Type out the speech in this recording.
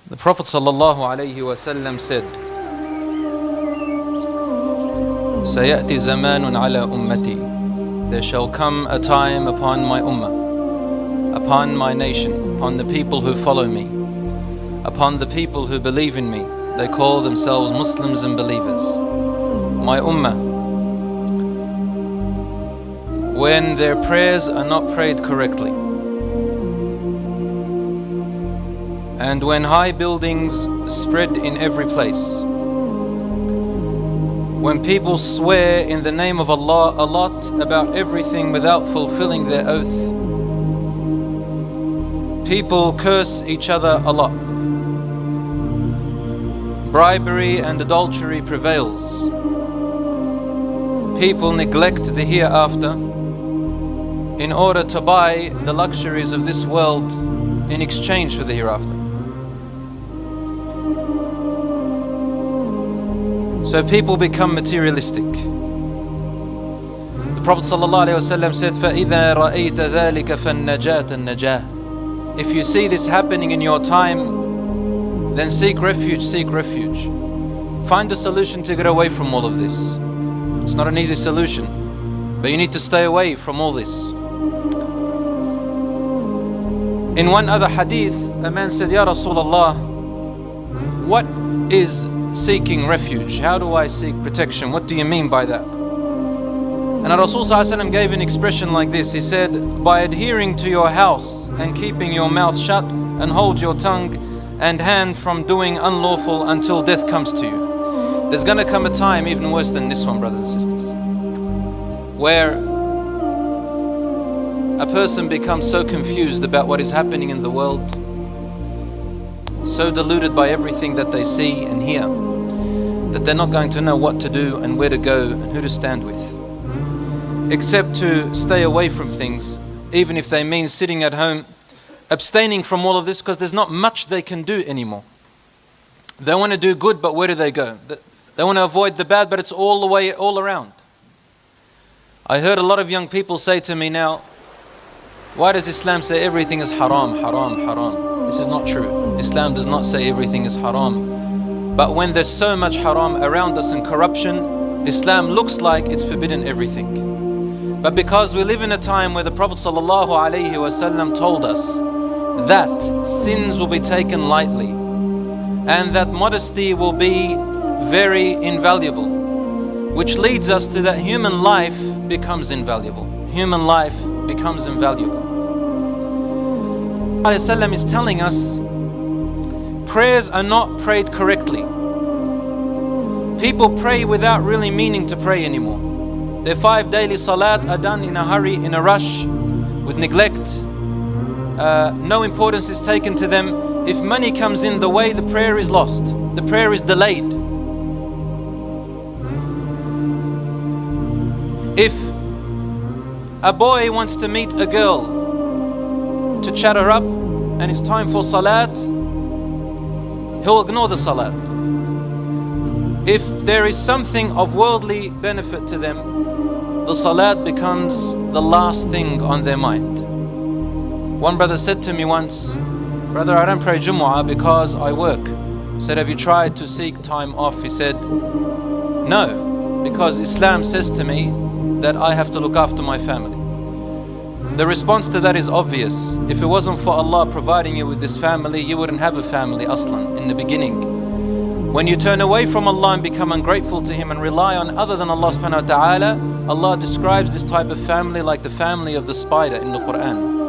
The Prophet ﷺ said, "Sayati zamanun ala ummati." There shall come a time upon my ummah, upon my nation, upon the people who follow me, upon the people who believe in me. They call themselves Muslims and believers. My ummah, when their prayers are not prayed correctly, and when high buildings spread in every place, when people swear in the name of Allah a lot about everything without fulfilling their oath, people curse each other a lot, bribery and adultery prevails, people neglect the hereafter in order to buy the luxuries of this world in exchange for the hereafter. So people become materialistic. The Prophet ﷺ said, فَإِذَا رَأَيْتَ ذَلِكَ فَالنَّجَاةَ النَّجَاةِ. If you see this happening in your time, then seek refuge, seek refuge. Find a solution to get away from all of this. It's not an easy solution, but you need to stay away from all this. In one other hadith, a man said, Ya Rasulullah, what is seeking refuge? How do I seek protection? What do you mean by that? And Rasul ﷺ gave an expression like this. He said, by adhering to your house and keeping your mouth shut and hold your tongue and hand from doing unlawful until death comes to you. There's going to come a time even worse than this one, brothers and sisters, where a person becomes so confused about what is happening in the world, so deluded by everything that they see and hear, that they're not going to know what to do and where to go and who to stand with, except to stay away from things, even if they mean sitting at home, abstaining from all of this, because there's not much they can do anymore. They want to do good, but where do they go? They want to avoid the bad, but it's all the way, all around. I heard a lot of young people say to me now, why does Islam say everything is haram, haram, haram? This is not true. Islam does not say everything is haram. But when there's so much haram around us and corruption, Islam looks like it's forbidden everything. But because we live in a time where the Prophet ﷺ told us that sins will be taken lightly and that modesty will be very invaluable, which leads us to that human life becomes invaluable. Human life becomes invaluable. ﷺ is telling us prayers are not prayed correctly. People pray without really meaning to pray anymore. Their 5 daily salat are done in a hurry, in a rush, with neglect. No importance is taken to them. If money comes in the way, the prayer is lost. The prayer is delayed. If a boy wants to meet a girl to chat her up and it's time for salat, he'll ignore the salat. If there is something of worldly benefit to them, the salat becomes the last thing on their mind. One brother said to me once, brother, I don't pray Jumu'ah because I work. I said, have you tried to seek time off? He said, no, because Islam says to me that I have to look after my family. The response to that is obvious. If it wasn't for Allah providing you with this family, you wouldn't have a family aslan in the beginning. When you turn away from Allah and become ungrateful to Him and rely on other than Allah subhanahu wa ta'ala, Allah describes this type of family like the family of the spider in the Quran.